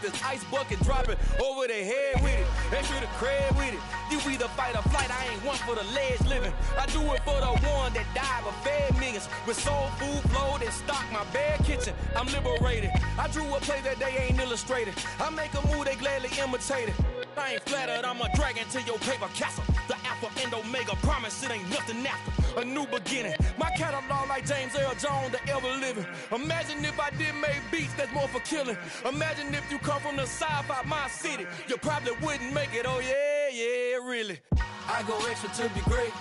This ice bucket dropping over their head with it. Extra the cred with it. You either fight or flight. I ain't one for the ledge living. I do it for the one that died but fed millions. With soul food flowed and stocked my bare kitchen. I'm liberated. I drew a play that they ain't illustrated. I make a move they gladly imitate it. I ain't flattered. I'm a dragon to your paper castle. The alpha and omega. Promise it ain't nothing after. A new beginning. My catalog like James Earl Jones, the ever living. Imagine if I did make beats that's more for killing. Imagine if you come from the sci-fi my city, you probably wouldn't make it. Oh yeah, really. I go extra to be great.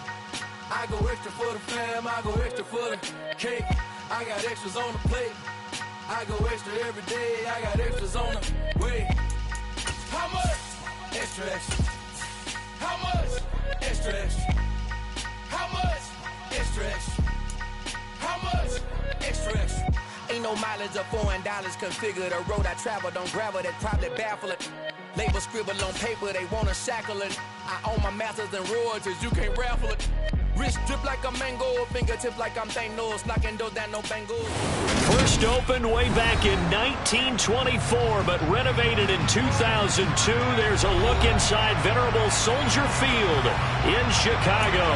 I go extra for the fam. I go extra for the cake. I got extras on the plate. I go extra every day. I got extras on the way. How much? Extra, extra. How much? Extra, extra. How much? Extra, extra. How much? Extra, extra. Ain't no mileage of $4 configure the road I travel. Don't gravel that probably baffle it. Label scribble on paper, they wanna shackle it. I own my masters and royalties, you can't raffle it. Wrist drip like a mango, fingertips like I'm Thanos, knocking those down no bangles. First opened way back in 1924, but renovated in 2002. There's a look inside venerable Soldier Field in Chicago.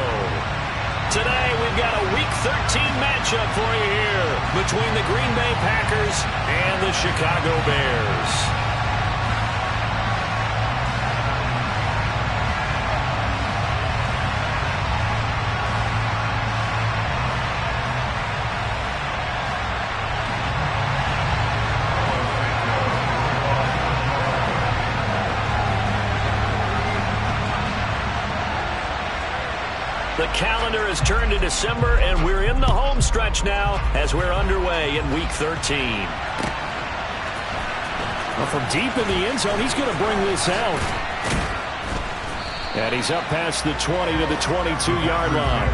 Today, we've got a Week 13 matchup for you here between the Green Bay Packers and the Chicago Bears. The calendar has turned to December, and we're in the home stretch now as we're underway in Week 13. Well, from deep in the end zone, he's going to bring this out. And he's up past the 20 to the 22-yard line.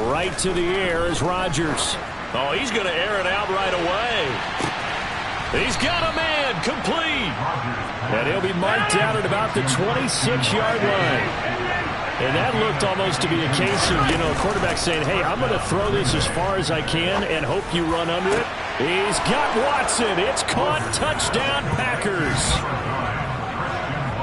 Right to the air is Rodgers. Oh, he's going to air it out right away. He's got a man, complete. And he'll be marked down at about the 26-yard line. And that looked almost to be a case of, a quarterback saying, hey, I'm going to throw this as far as I can and hope you run under it. He's got Watson. It's caught. Touchdown, Packers.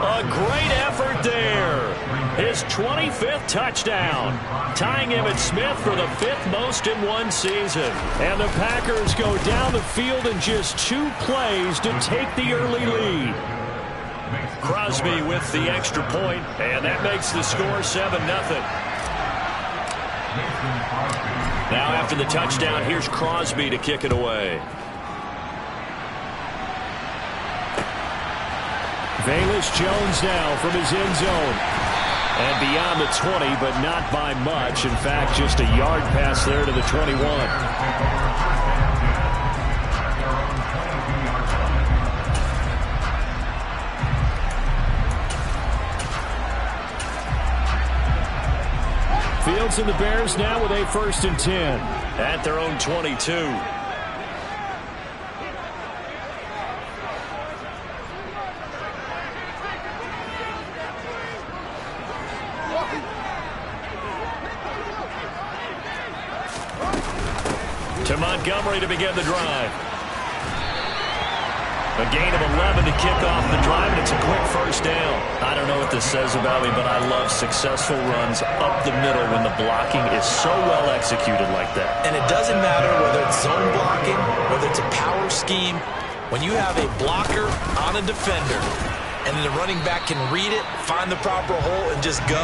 A great effort there. His 25th touchdown, tying Emmitt Smith for the 5th most in one season. And the Packers go down the field in just 2 plays to take the early lead. Crosby with the extra point, and that makes the score 7-0. Now after the touchdown, here's Crosby to kick it away. Velus Jones now from his end zone. And beyond the 20, but not by much. In fact, just a yard pass there to the 21. Fields and the Bears now with a 1st and 10. At their own 22. To Montgomery to begin the drive. A gain of 11 to kick off the drive, and it's a quick first down. I don't know what this says about me, but I love successful runs up the middle when the blocking is so well executed like that. And it doesn't matter whether it's zone blocking, whether it's a power scheme. When you have a blocker on a defender, and then the running back can read it, find the proper hole, and just go,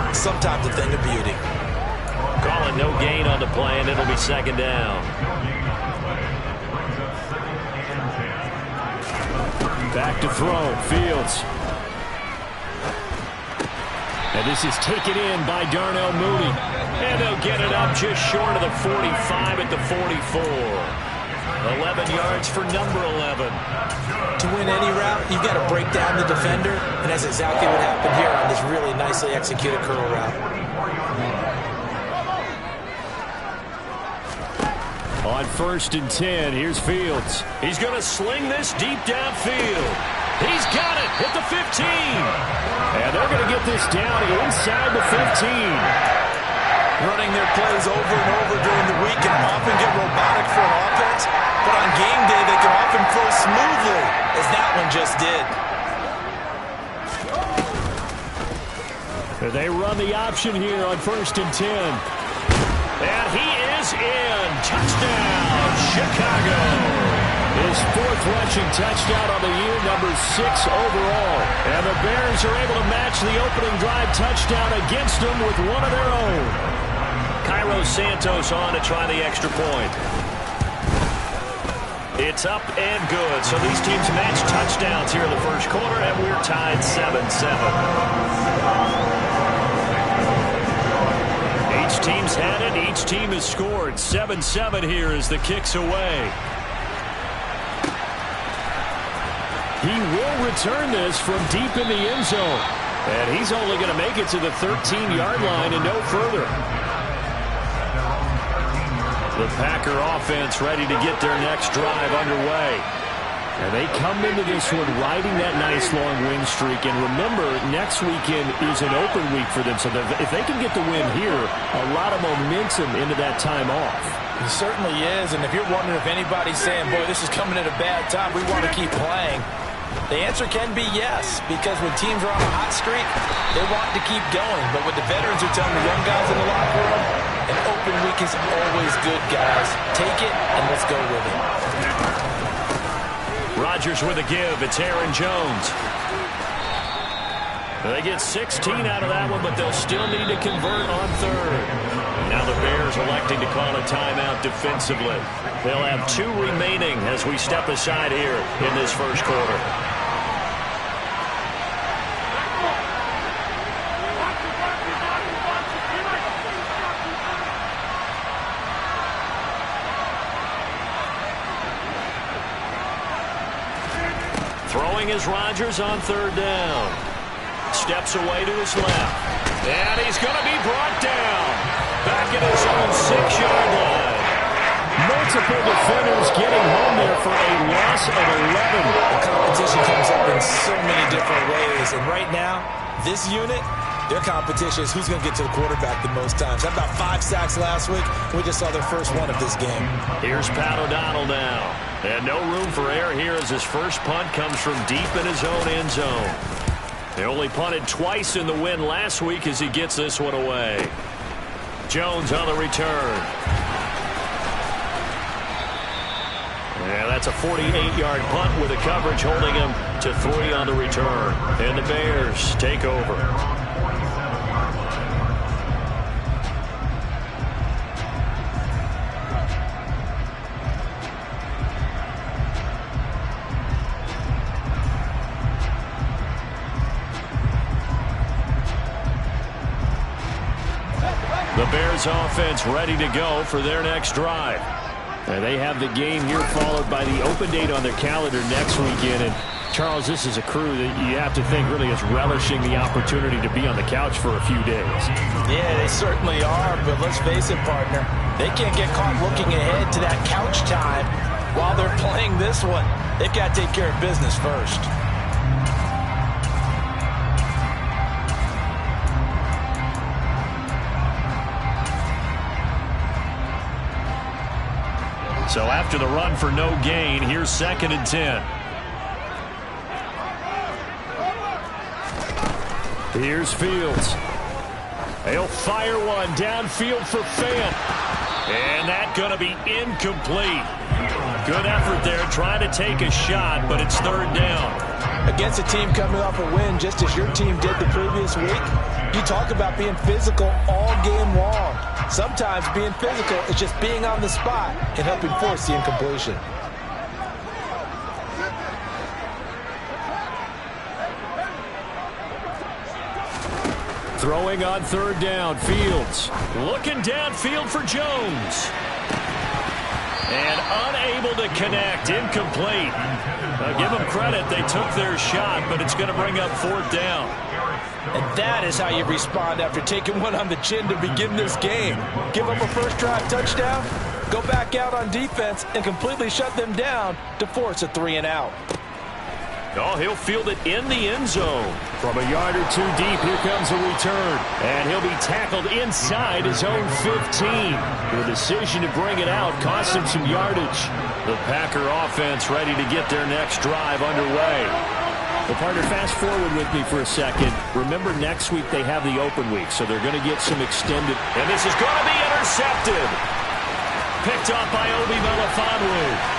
sometimes a thing of beauty. Calling no gain on the play, and it'll be second down. Back to throw. Fields. And this is taken in by Darnell Mooney. And they'll get it up just short of the 45 at the 44. 11 yards for number 11. To win any route, you've got to break down the defender, and that's exactly what happened here on this really nicely executed curl route. On 1st and 10, here's Fields. He's going to sling this deep downfield. He's got it at the 15. And they're going to get this down inside the 15. Running their plays over and over during the week can often get robotic for an offense, but on game day they can often flow smoothly, as that one just did. They run the option here on 1st and 10. And he is in. Touchdown, Chicago. His 4th rushing touchdown on the year, number 6 overall. And the Bears are able to match the opening drive touchdown against them with one of their own. Cairo Santos on to try the extra point. It's up and good. So these teams match touchdowns here in the first quarter, and we're tied 7-7. Each team's had it. Each team has scored. 7-7 here as the kick's away. He will return this from deep in the end zone. And he's only going to make it to the 13-yard line and no further. The Packer offense ready to get their next drive underway. And they come into this one riding that nice long win streak. And remember, next weekend is an open week for them. So if they can get the win here, a lot of momentum into that time off. It certainly is. And if you're wondering if anybody's saying, boy, this is coming at a bad time, we want to keep playing, the answer can be yes. Because when teams are on a hot streak, they want to keep going. But what the veterans are telling the young guys in the locker room, an open week is always good, guys. Take it, and let's go with it. Rodgers with a give. It's Aaron Jones. They get 16 out of that one, but they'll still need to convert on 3rd. Now the Bears electing to call a timeout defensively. They'll have 2 remaining as we step aside here in this first quarter. Throwing is Rodgers on 3rd down. Steps away to his left. And he's going to be brought down. Back at his own 6-yard line. Multiple defenders getting home there for a loss of 11. The competition comes up in so many different ways. And right now, this unit, their competition is who's going to get to the quarterback the most times. How about 5 sacks last week? We just saw their first one of this game. Here's Pat O'Donnell now. And no room for error here as his first punt comes from deep in his own end zone. They only punted twice in the win last week as he gets this one away. Jones on the return. Yeah, that's a 48-yard punt with the coverage holding him to 3 on the return. And the Bears take over. The Bears offense ready to go for their next drive. And they have the game here followed by the open date on their calendar next weekend. And Charles, this is a crew that you have to think really is relishing the opportunity to be on the couch for a few days. Yeah, they certainly are. But let's face it, partner, they can't get caught looking ahead to that couch time while they're playing this one. They've got to take care of business first. So after the run for no gain, here's 2nd and 10. Here's Fields. They'll fire one downfield for Fant. And that's going to be incomplete. Good effort there trying to take a shot, but it's 3rd down. Against a team coming off a win just as your team did the previous week, You talk about being physical all game long. Sometimes being physical is just being on the spot and helping force the incompletion. Throwing on third down, Fields. Looking downfield for Jones. And unable to connect, incomplete. Now give them credit, they took their shot, but it's going to bring up fourth down. And that is how you respond after taking one on the chin to begin this game. Give up a first drive touchdown, go back out on defense, and completely shut them down to force a 3-and-out. Oh, he'll field it in the end zone. From a yard or two deep, here comes a return. And he'll be tackled inside his own 15. The decision to bring it out cost him some yardage. The Packer offense ready to get their next drive underway. Well, partner, fast forward with me for a second. Remember, next week they have the open week, so they're going to get some extended. And this is going to be intercepted. Picked up by Obi Melifonwu.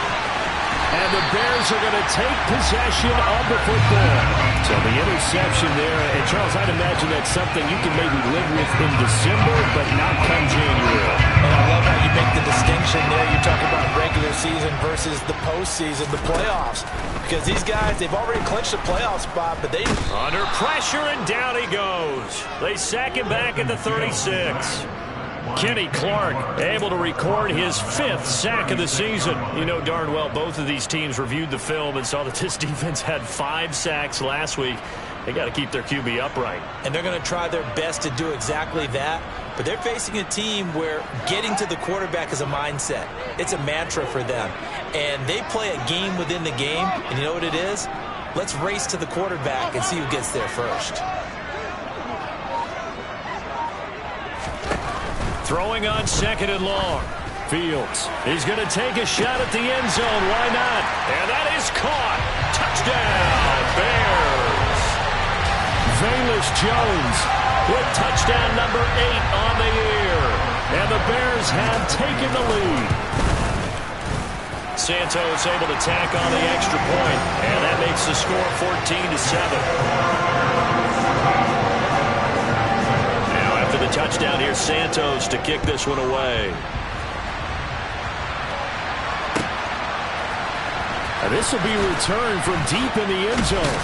And the Bears are going to take possession of the football. So the interception there. And, Charles, I'd imagine that's something you can maybe live with in December, but not come January. And I love how you make the distinction there. You talk about regular season versus the postseason, the playoffs. Because these guys, they've already clinched a playoff spot, but they... Under pressure, and down he goes. They sack him back at the 36. Kenny Clark able to record his 5th sack of the season. You know darn well both of these teams reviewed the film and saw that this defense had 5 sacks last week. They got to keep their QB upright. And they're going to try their best to do exactly that. But they're facing a team where getting to the quarterback is a mindset. It's a mantra for them. And they play a game within the game. And you know what it is? Let's race to the quarterback and see who gets there first. Throwing on second and long. Fields. He's going to take a shot at the end zone. Why not? And that is caught. Touchdown, Bears. Velus Jones with touchdown number 8 on the year. And the Bears have taken the lead. Santos able to tack on the extra point. And that makes the score 14-7. The touchdown, here's Santos to kick this one away. And this will be returned from deep in the end zone.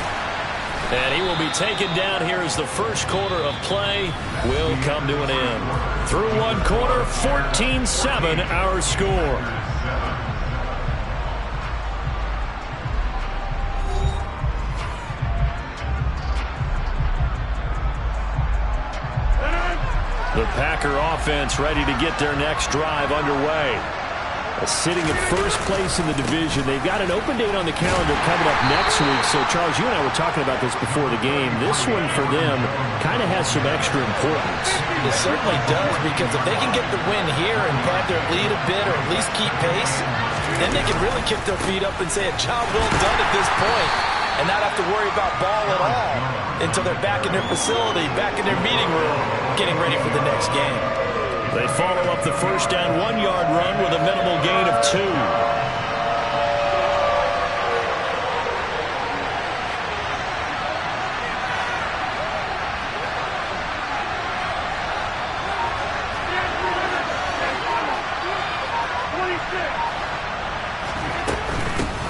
And he will be taken down here as the first quarter of play will come to an end. Through one quarter, 14-7 our score. The Packer offense ready to get their next drive underway. Sitting in first place in the division. They've got an open date on the calendar coming up next week. So, Charles, you and I were talking about this before the game. This one for them kind of has some extra importance. It certainly does, because if they can get the win here and pad their lead a bit or at least keep pace, then they can really kick their feet up and say a job well done at this point and not have to worry about ball at all until they're back in their facility, back in their meeting room, getting ready for the next game. They follow up the first down 1-yard run with a minimal gain of 2.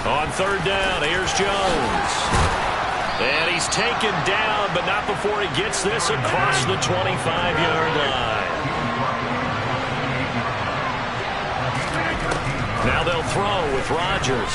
On third down, here's Jones. And he's taken down, but not before he gets this across the 25-yard line. Now they'll throw with Rodgers.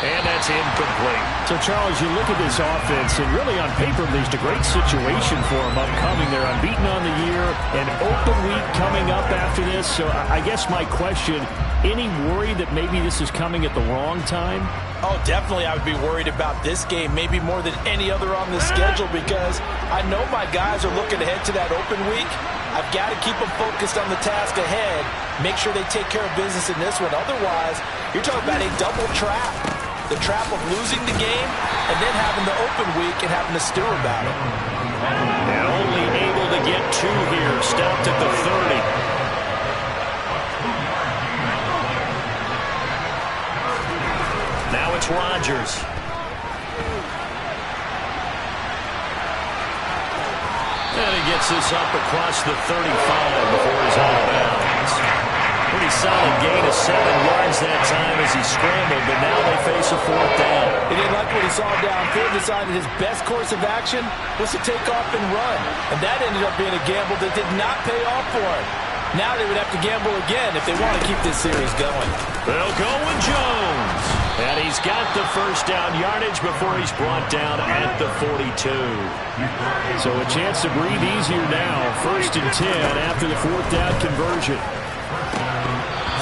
And that's incomplete. So, Charles, you look at this offense, and really on paper, there's a great situation for them upcoming. They're unbeaten on the year, an open week coming up after this. So I guess my question, any worry that maybe this is coming at the wrong time? Oh, definitely I would be worried about this game, maybe more than any other on the schedule, because I know my guys are looking ahead to that open week. I've got to keep them focused on the task ahead, make sure they take care of business in this one. Otherwise, you're talking about a double trap. The trap of losing the game and then having the open week and having to stew about it. And only able to get 2 here, stopped at the 30. Now it's Rodgers. picks this up across the 35 before he's out of bounds. Pretty solid gain of 7 yards that time as he scrambled, but now they face a 4th down. He didn't like what he saw downfield, decided his best course of action was to take off and run. And that ended up being a gamble that did not pay off for him. Now they would have to gamble again if they want to keep this series going. They'll go with Jones. And he's got the first down yardage before he's brought down at the 42. So a chance to breathe easier now. 1st and 10 after the 4th down conversion.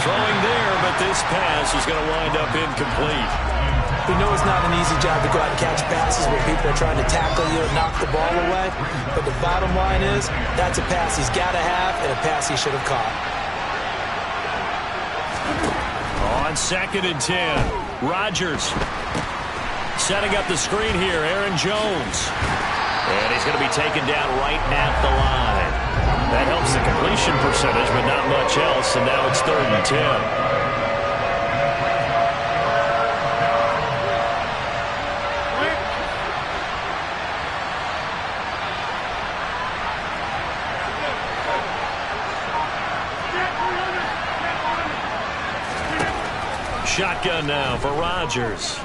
Throwing there, but this pass is going to wind up incomplete. We know it's not an easy job to go out and catch passes where people are trying to tackle you and knock the ball away. But the bottom line is, that's a pass he's got to have and a pass he should have caught. On 2nd and 10, Rodgers setting up the screen here, Aaron Jones. And he's going to be taken down right at the line. That helps the completion percentage, but not much else, and now it's 3rd and 10. Shotgun now for Rodgers.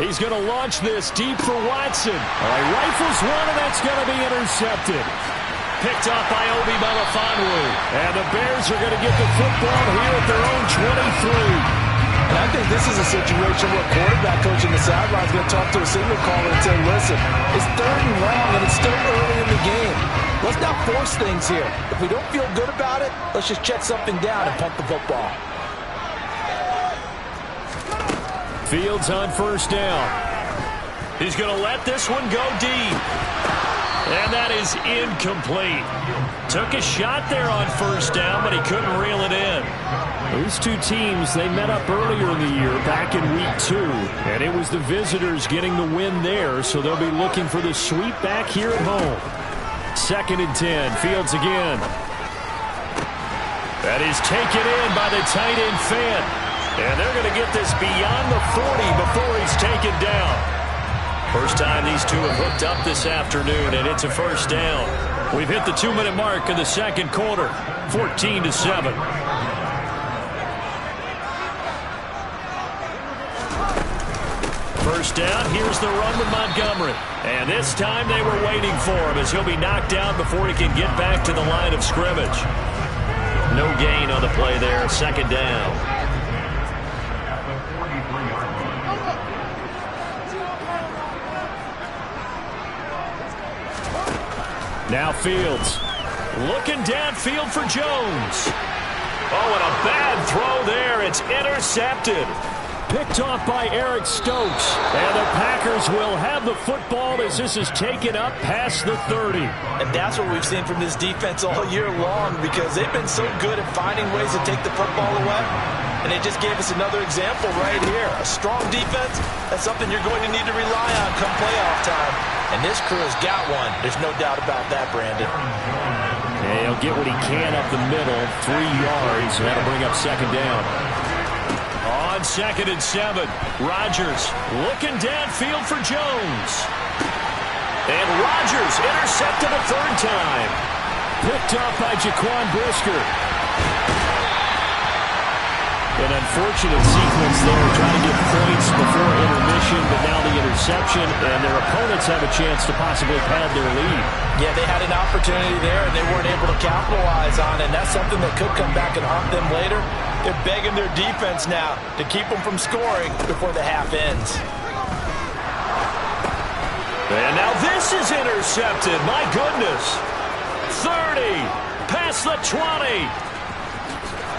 He's going to launch this deep for Watson. He rifles one, and that's going to be intercepted. Picked up by Obi Melifonwu. And the Bears are going to get the football here at their own 23. And I think this is a situation where quarterback coach in the sideline is going to talk to a signal caller and say, listen, it's 3rd and long, and it's still early in the game. Let's not force things here. If we don't feel good about it, let's just check something down and punt the football. Fields on 1st down. He's going to let this one go deep. And that is incomplete. Took a shot there on 1st down, but he couldn't reel it in. These two teams, they met up earlier in the year, back in week 2. And it was the visitors getting the win there, so they'll be looking for the sweep back here at home. 2nd and 10, Fields again. That is taken in by the tight end Fant. And they're going to get this beyond the 40 before he's taken down. First time these two have hooked up this afternoon, and it's a 1st down. We've hit the 2-minute mark in the 2nd quarter, 14-7. First down, here's the run with Montgomery. And this time they were waiting for him as he'll be knocked down before he can get back to the line of scrimmage. No gain on the play there, 2nd down. Now Fields. Looking downfield for Jones. Oh, and a bad throw there. It's intercepted. Picked off by Eric Stokes. And the Packers will have the football as this is taken up past the 30. And that's what we've seen from this defense all year long, because they've been so good at finding ways to take the football away. And they just gave us another example right here. A strong defense, that's something you're going to need to rely on come playoff time. And this crew has got one. There's no doubt about that, Brandon. And he'll get what he can up the middle, 3 yards. That'll bring up 2nd down. On 2nd and 7, Rodgers looking downfield for Jones. And Rodgers intercepted a 3rd time. Picked off by Jaquan Brisker. An unfortunate sequence there, trying to get points before intermission, but now the interception, and their opponents have a chance to possibly pad their lead. Yeah, they had an opportunity there, and they weren't able to capitalize on it, and that's something that could come back and haunt them later. They're begging their defense now to keep them from scoring before the half ends. And now this is intercepted. My goodness. 30, past the 20.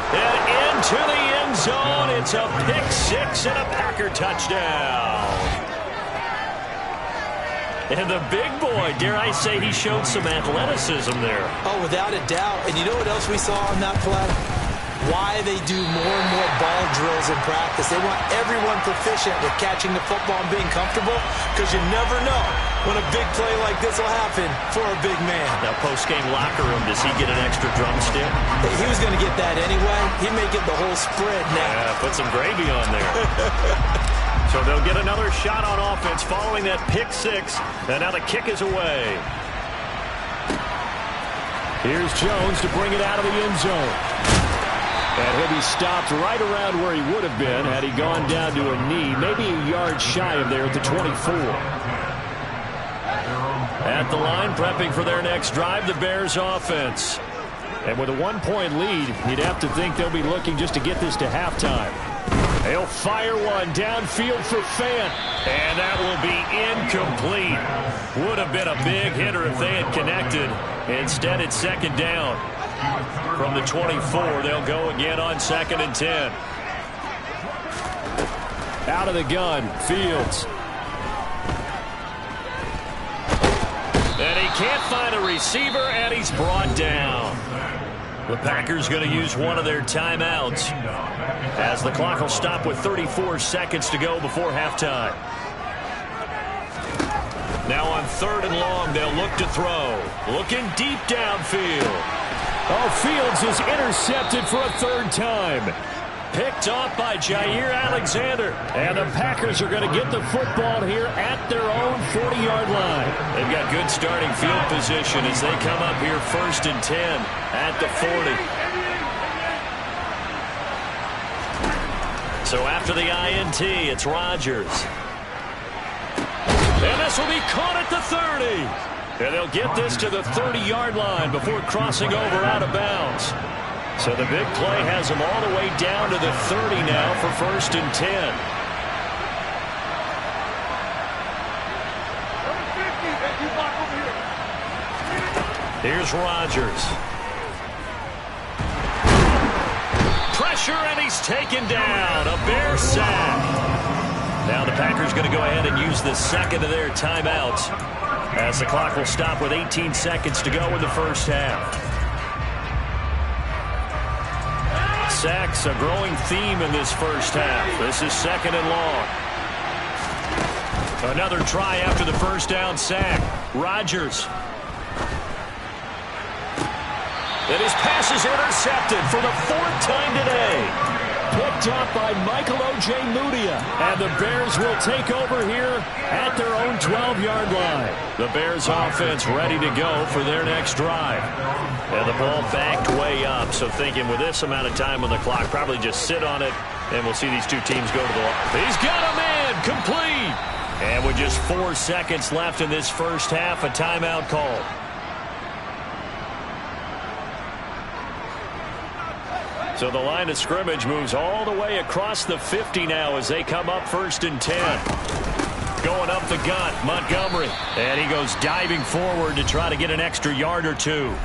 And into the end zone. It's a pick-6 and a Packer touchdown. And the big boy, dare I say, he showed some athleticism there. Oh, without a doubt. And you know what else we saw on that play? Why they do more and more ball drills in practice. They want everyone proficient with catching the football and being comfortable, because you never know when a big play like this will happen for a big man. Now, post-game locker room, does he get an extra drumstick? He was going to get that anyway. He may get the whole spread now. Yeah, put some gravy on there. So they'll get another shot on offense following that pick-6, and now the kick is away. Here's Jones to bring it out of the end zone. And he'll be stopped right around where he would have been had he gone down to a knee, maybe a yard shy of there at the 24. At the line, prepping for their next drive, the Bears offense. And with a 1-point lead, you'd have to think they'll be looking just to get this to halftime. They'll fire one downfield for Fant. And that will be incomplete. Would have been a big hitter if they had connected. Instead, it's second down. From the 24, they'll go again on 2nd and 10. Out of the gun, Fields. And he can't find a receiver, and he's brought down. The Packers going to use one of their timeouts as the clock will stop with 34 seconds to go before halftime. Now on 3rd and long, they'll look to throw. Looking deep downfield. Oh, Fields is intercepted for a 3rd time. Picked off by Jair Alexander. And the Packers are going to get the football here at their own 40-yard line. They've got good starting field position as they come up here 1st and 10 at the 40. So after the INT, it's Rodgers. And this will be caught at the 30. And they'll get this to the 30-yard line before crossing over out of bounds. So the big play has them all the way down to the 30 now for 1st and 10. Here's Rodgers. Pressure, and he's taken down. A Bear sack. Now the Packers going to go ahead and use the 2nd of their timeouts as the clock will stop with 18 seconds to go in the first half. Sacks, a growing theme in this first half. This is 2nd and long. Another try after the first down sack. Rodgers. And his pass is intercepted for the 4th time today. Picked up by Michael Ojemudia. And the Bears will take over here at their own 12-yard line. The Bears offense ready to go for their next drive. And the ball backed way up, so thinking with this amount of time on the clock, probably just sit on it, and we'll see these two teams go to the line. He's got a man, complete! And with just 4 seconds left in this first half, a timeout call. So the line of scrimmage moves all the way across the 50 now as they come up 1st and 10. Going up the gut, Montgomery. And he goes diving forward to try to get an extra yard or two.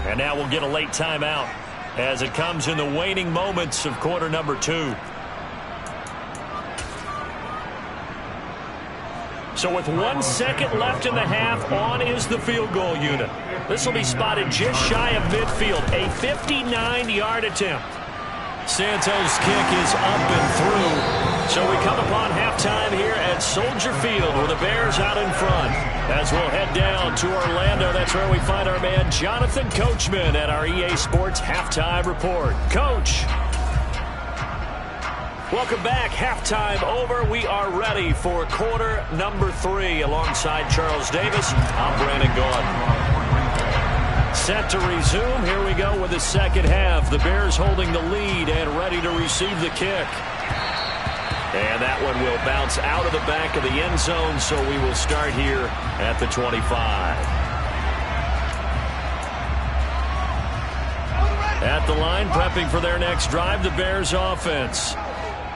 And now we'll get a late timeout as it comes in the waning moments of quarter number 2. So with 1 second left in the half, on is the field goal unit. This will be spotted just shy of midfield, a 59-yard attempt. Santos' kick is up and through. So we come upon halftime here at Soldier Field with the Bears out in front. As we'll head down to Orlando, that's where we find our man Jonathan Coachman at our EA Sports Halftime Report. Coach. Welcome back. Halftime over. We are ready for quarter number 3 alongside Charles Davis. I'm Brandon Gaudin. Set to resume. Here we go with the second half. The Bears holding the lead and ready to receive the kick. And that one will bounce out of the back of the end zone, so we will start here at the 25. At the line, prepping for their next drive, the Bears offense.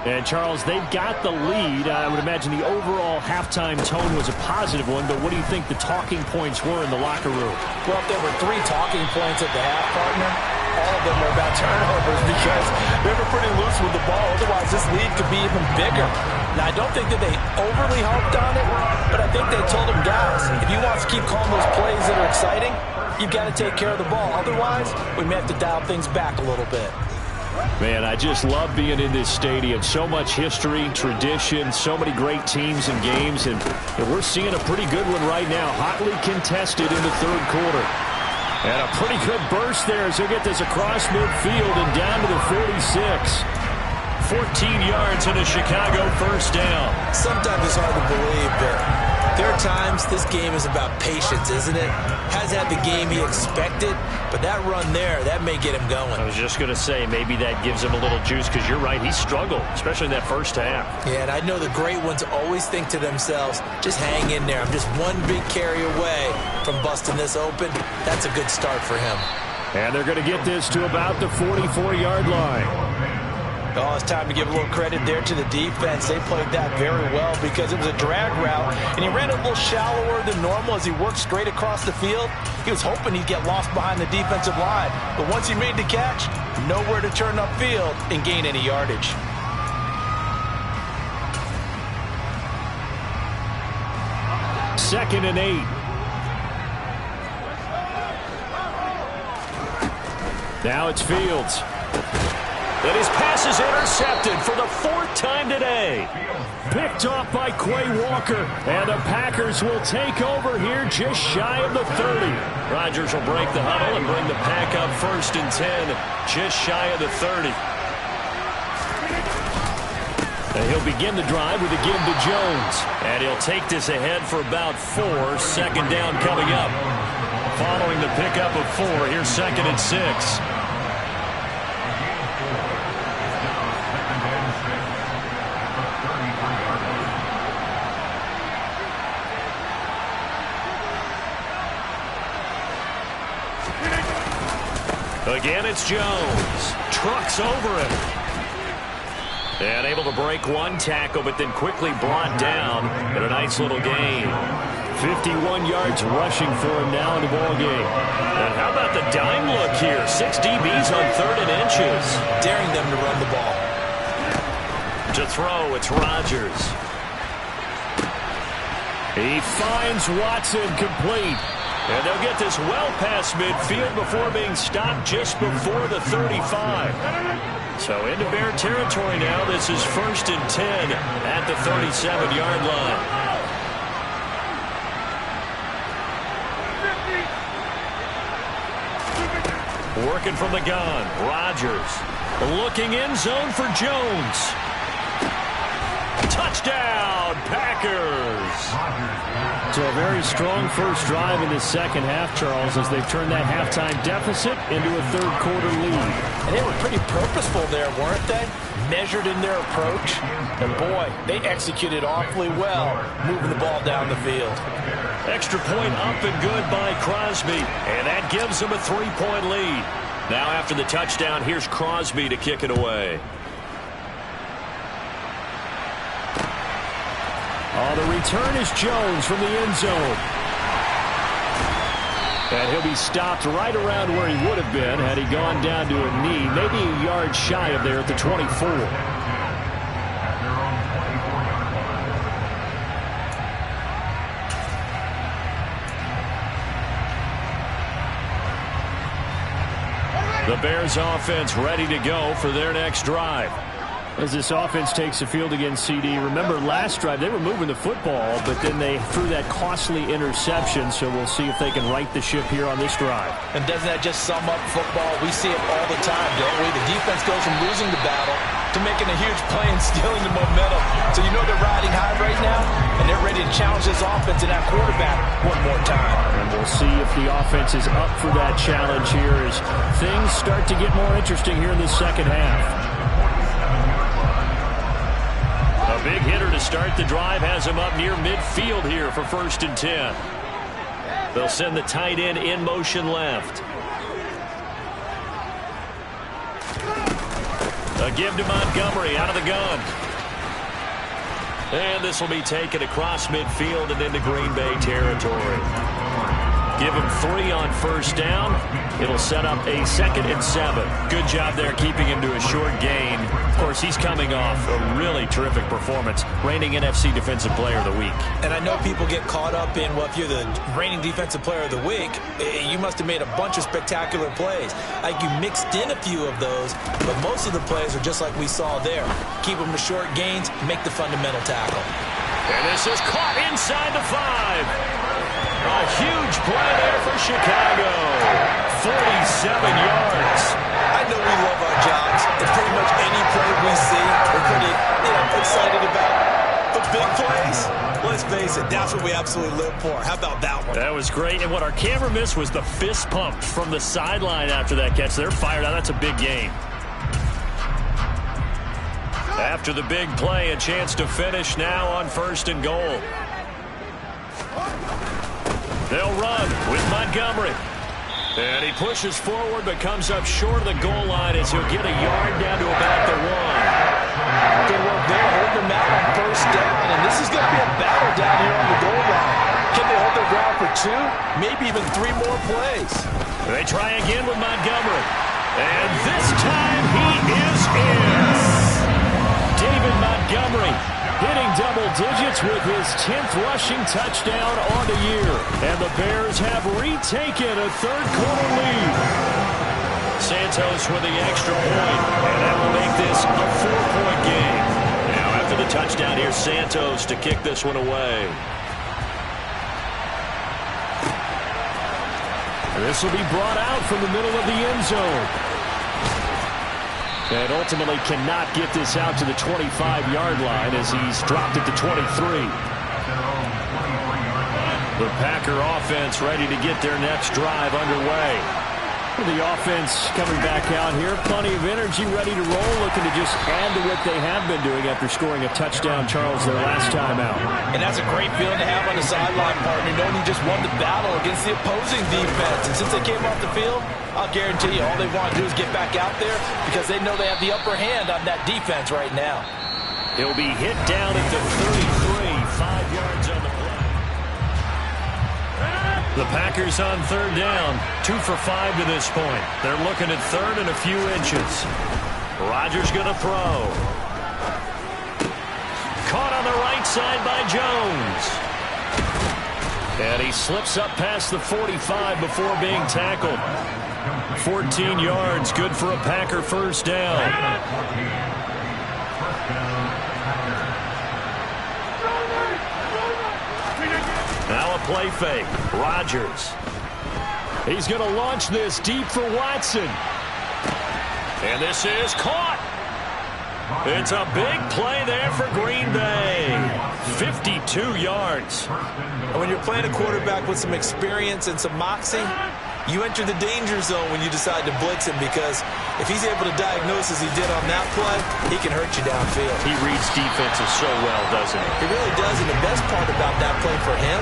And, Charles, they've got the lead. I would imagine the overall halftime tone was a positive one, but what do you think the talking points were in the locker room? Well, if there were 3 talking points at the half, partner, all of them were about turnovers because they were pretty loose with the ball. Otherwise, this lead could be even bigger. Now, I don't think that they overly harped on it, but I think they told them, guys, if you want to keep calling those plays that are exciting, you've got to take care of the ball. Otherwise, we may have to dial things back a little bit. Man, I just love being in this stadium. So much history, tradition, so many great teams and games, and we're seeing a pretty good one right now. Hotly contested in the third quarter. And a pretty good burst there as he'll get this across midfield and down to the 46. 14 yards and a Chicago first down. Sometimes it's hard to believe, but there are times this game is about patience, isn't it? Hasn't had the game he expected, but that run there, that may get him going. I was just going to say, maybe that gives him a little juice, because you're right, he struggled, especially in that first half. Yeah, and I know the great ones always think to themselves, just hang in there. I'm just one big carry away from busting this open. That's a good start for him. And they're going to get this to about the 44-yard line. Oh, it's time to give a little credit there to the defense. They played that very well because it was a drag route, and he ran a little shallower than normal as he worked straight across the field. He was hoping he'd get lost behind the defensive line, but once he made the catch, nowhere to turn upfield and gain any yardage. Second and 8. Now it's Fields. And his pass is intercepted for the 4th time today. Picked off by Quay Walker. And the Packers will take over here just shy of the 30. Rodgers will break the huddle and bring the pack up 1st and 10, just shy of the 30. And he'll begin the drive with a give to Jones. And he'll take this ahead for about 4. 2nd down coming up. Following the pickup of 4, here's 2nd and 6. Again, it's Jones. Trucks over him. And able to break one tackle, but then quickly brought down in a nice little gain. 51 yards rushing for him now in the ball game. And how about the dime look here? 6 DBs on 3rd and inches. Daring them to run the ball. To throw, it's Rodgers. He finds Watson complete. And they'll get this well past midfield before being stopped just before the 35. So into Bear territory now. This is 1st and 10 at the 37-yard line. Working from the gun, Rodgers. Looking end zone for Jones. Touchdown, Packers. So a very strong first drive in the second half, Charles, as they've turned that halftime deficit into a third-quarter lead. And they were pretty purposeful there, weren't they? Measured in their approach. And, boy, they executed awfully well, moving the ball down the field. Extra point up and good by Crosby. And that gives them a 3-point lead. Now after the touchdown, here's Crosby to kick it away. Oh, the return is Jones from the end zone. And he'll be stopped right around where he would have been had he gone down to a knee, maybe a yard shy of there at the 24. The Bears offense ready to go for their next drive. As this offense takes the field against CD, remember last drive they were moving the football, but then they threw that costly interception, so we'll see if they can right the ship here on this drive. And doesn't that just sum up football? We see it all the time, don't we? The defense goes from losing the battle to making a huge play and stealing the momentum. So you know they're riding high right now, and they're ready to challenge this offense and that quarterback one more time. And we'll see if the offense is up for that challenge here as things start to get more interesting here in the second half. A big hitter to start the drive has him up near midfield here for 1st and 10. They'll send the tight end in motion left. A give to Montgomery out of the gun. And this will be taken across midfield and into Green Bay territory. Give him 3 on 1st down. It'll set up a 2nd and 7. Good job there keeping him to a short gain. Of course, he's coming off a really terrific performance. Reigning NFC Defensive Player of the Week. And I know people get caught up in, well, if you're the reigning Defensive Player of the Week, you must have made a bunch of spectacular plays. Like you mixed in a few of those, but most of the plays are just like we saw there. Keep them to short gains, make the fundamental tackle. And this is caught inside the 5. A huge play there for Chicago. 47 yards. I know we love our jobs, and pretty much any play we see, that's what we absolutely live for. How about that one? That was great. And what our camera missed was the fist pump from the sideline after that catch. They're fired out. That's a big game. After the big play, a chance to finish now on 1st and goal. They'll run with Montgomery. And he pushes forward but comes up short of the goal line as he'll get a yard down to about the 1. Good work there, holding them out on 1st down. And this is going to be a battle down here on the goal line. Can they hold their ground for 2, maybe even 3 more plays? They try again with Montgomery. And this time he is in. David Montgomery hitting double digits with his 10th rushing touchdown on the year. And the Bears have retaken a 3rd-quarter lead. Santos with the extra point, and that will make this a 4-point game. Now after the touchdown, here's Santos to kick this one away. This will be brought out from the middle of the end zone. And ultimately cannot get this out to the 25-yard line as he's dropped it to 23. The Packer offense ready to get their next drive underway. The offense coming back out here. Plenty of energy, ready to roll, looking to just add to what they have been doing after scoring a touchdown, Charles, their last time out. And that's a great feeling to have on the sideline, partner, knowing you just won the battle against the opposing defense. And since they came off the field, I'll guarantee you all they want to do is get back out there because they know they have the upper hand on that defense right now. He'll be hit down at the 33, 5 yards on the play. The Packers on 3rd down, 2 for 5 to this point. They're looking at 3rd and a few inches. Rodgers going to throw. Caught on the right side by Jones. And he slips up past the 45 before being tackled. 14 yards, good for a Packer 1st down. Now a play fake. Rodgers. He's going to launch this deep for Watson. And this is caught. It's a big play there for Green Bay. 52 yards. And when you're playing a quarterback with some experience and some moxie, you enter the danger zone when you decide to blitz him because if he's able to diagnose as he did on that play, he can hurt you downfield. He reads defenses so well, doesn't he? He really does, and the best part about that play for him,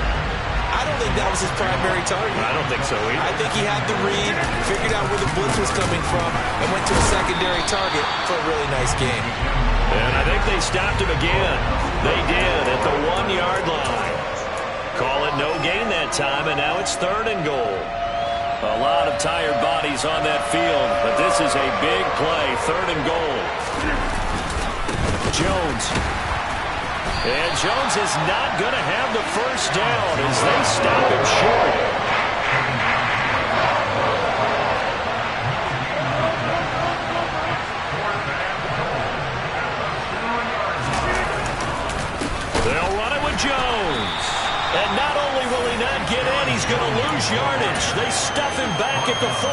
I don't think that was his primary target. I don't think so either. I think he had the read, figured out where the blitz was coming from, and went to a secondary target for a really nice game. And I think they stopped him again. They did at the 1-yard line. Call it no gain that time, and now it's 3rd and goal. A lot of tired bodies on that field, but this is a big play, 3rd and goal. Jones. And Jones is not going to have the 1st down as they stop him short. They'll run it with Jones. And not only will he not get in, he's going to lose yardage. They stuff him back at the 4.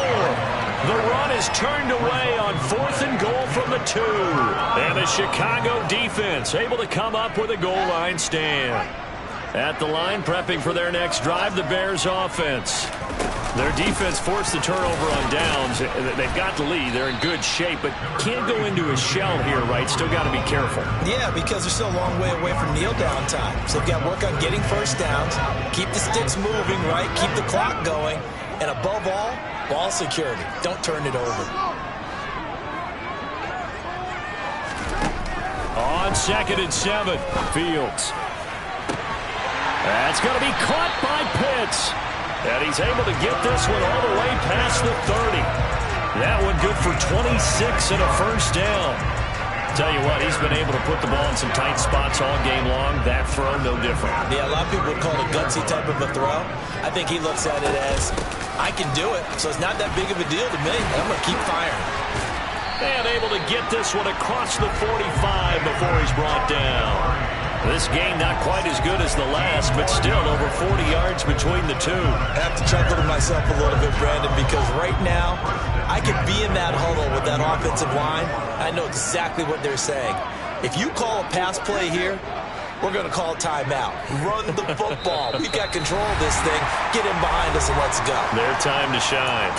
The run is turned away on 4th and goal from the 2. And the Chicago defense able to come up with a goal line stand. At the line, prepping for their next drive, the Bears offense. Their defense forced the turnover on downs. They've got the lead. They're in good shape, but can't go into a shell here, right? Still got to be careful. Yeah, because they're still a long way away from kneel down time. So they've got to work on getting 1st downs, keep the sticks moving, right? Keep the clock going. And above all, ball security. Don't turn it over. On 2nd and 7, Fields. That's going to be caught by Pitts. And he's able to get this one all the way past the 30. That one good for 26 and a 1st down. Tell you what, he's been able to put the ball in some tight spots all game long. That throw, no different. Yeah, a lot of people would call it a gutsy type of a throw. I think he looks at it as, I can do it, so it's not that big of a deal to me. I'm going to keep firing. And able to get this one across the 45 before he's brought down. This game not quite as good as the last, but still over 40 yards between the two. I have to chuckle to myself a little bit, Brandon, because right now I could be in that huddle with that offensive line. I know exactly what they're saying. If you call a pass play here, we're going to call timeout. Run the football. We've got control of this thing. Get him behind us and let's go. Their time to shine.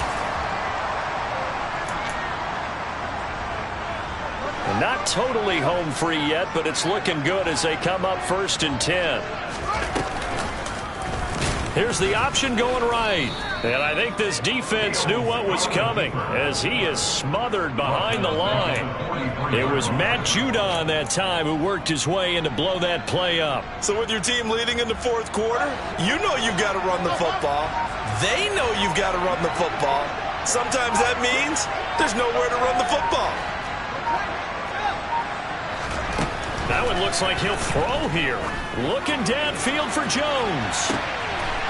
And not totally home free yet, but it's looking good as they come up 1st and 10. Here's the option going right. And I think this defense knew what was coming as he is smothered behind the line. It was Matt Judon that time who worked his way in to blow that play up. So with your team leading in the 4th quarter, you know you've got to run the football. They know you've got to run the football. Sometimes that means there's nowhere to run the football. That one looks like he'll throw here. Looking downfield for Jones.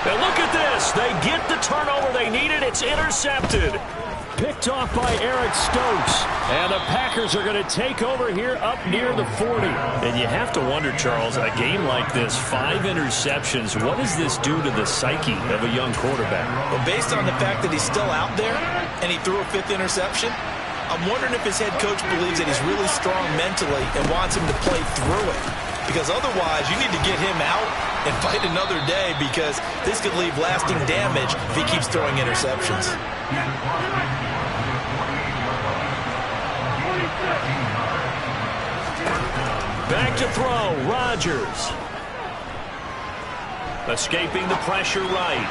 And look at this. They get the turnover they needed. It's intercepted. Picked off by Eric Stokes. And the Packers are going to take over here up near the 40. And you have to wonder, Charles, a game like this, 5 interceptions, what does this do to the psyche of a young quarterback? Well, based on the fact that he's still out there and he threw a 5th interception, I'm wondering if his head coach believes that he's really strong mentally and wants him to play through it. Because otherwise, you need to get him out and fight another day because this could leave lasting damage if he keeps throwing interceptions. Back to throw, Rodgers. Escaping the pressure right.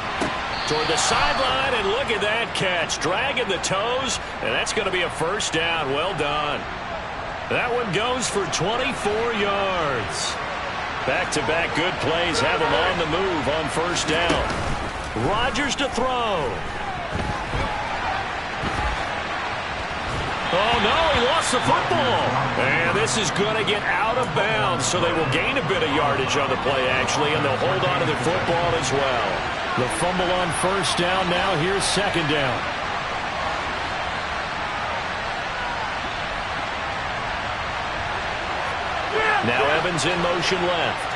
Toward the sideline, and look at that catch. Dragging the toes, and that's going to be a 1st down. Well done. That one goes for 24 yards. Back-to-back good plays have him on the move on 1st down. Rodgers to throw. Oh, no, he lost the football. And this is going to get out of bounds, so they will gain a bit of yardage on the play, actually, and they'll hold on to the football as well. The fumble on 1st down. Now here's 2nd down. Now Evans in motion left.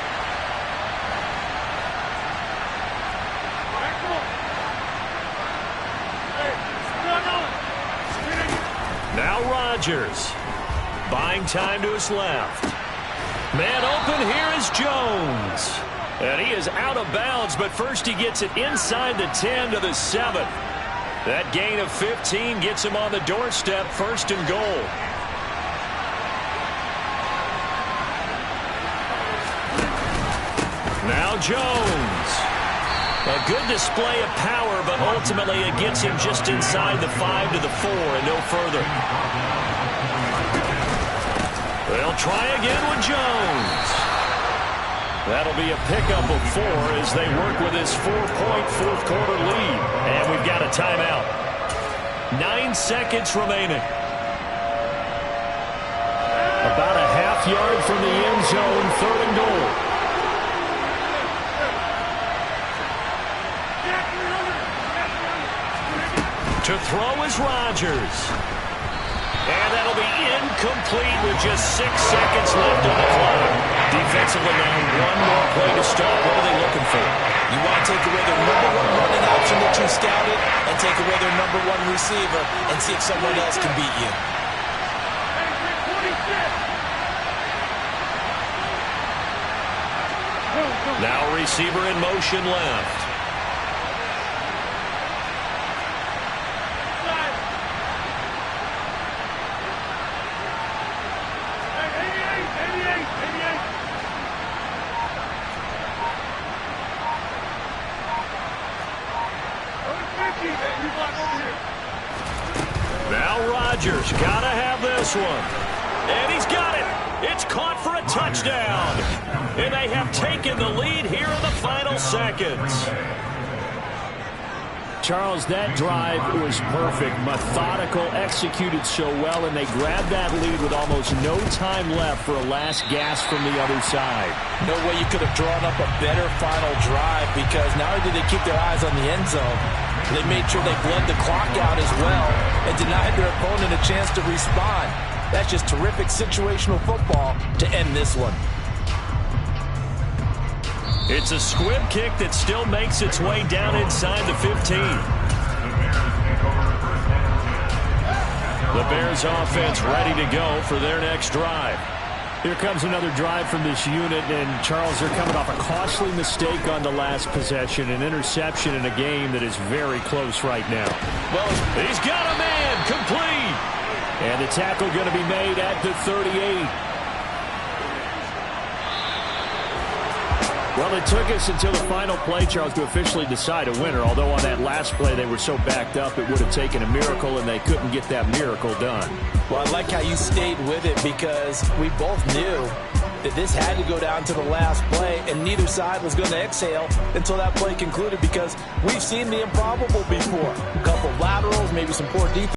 Now Rodgers. Buying time to his left. Man open, here is Jones. And he is out of bounds, but first he gets it inside the 10 to the 7. That gain of 15 gets him on the doorstep, 1st and goal. Now Jones. A good display of power, but ultimately it gets him just inside the 5 to the 4 and no further. They'll try again with Jones. That'll be a pickup of 4 as they work with this 4-point 4th quarter lead. And we've got a timeout. 9 seconds remaining. About a half yard from the end zone, 3rd and goal. To throw is Rodgers. And that'll be incomplete with just 6 seconds left on the clock. Defensively now, one more play to start. What are they looking for? You want to take away their #1 running option that you scouted and take away their #1 receiver and see if someone else can beat you. Now receiver in motion left. Now Rodgers, gotta have this one. And he's got it. It's caught for a touchdown. And they have taken the lead here in the final seconds. Charles, that drive was perfect. Methodical, executed so well, and they grabbed that lead with almost no time left for a last gasp from the other side. No way you could have drawn up a better final drive because not only did they keep their eyes on the end zone, they made sure they bled the clock out as well and denied their opponent a chance to respond. That's just terrific situational football to end this one. It's a squib kick that still makes its way down inside the 15. The Bears offense ready to go for their next drive. Here comes another drive from this unit, and Charles, they're coming off a costly mistake on the last possession, an interception in a game that is very close right now. Well, he's got a man, complete. And the tackle going to be made at the 38. Well, it took us until the final play, Charles, to officially decide a winner, although on that last play they were so backed up it would have taken a miracle, and they couldn't get that miracle done. Well, I like how you stayed with it because we both knew that this had to go down to the last play, and neither side was going to exhale until that play concluded because we've seen the improbable before. A couple laterals, maybe some poor defense.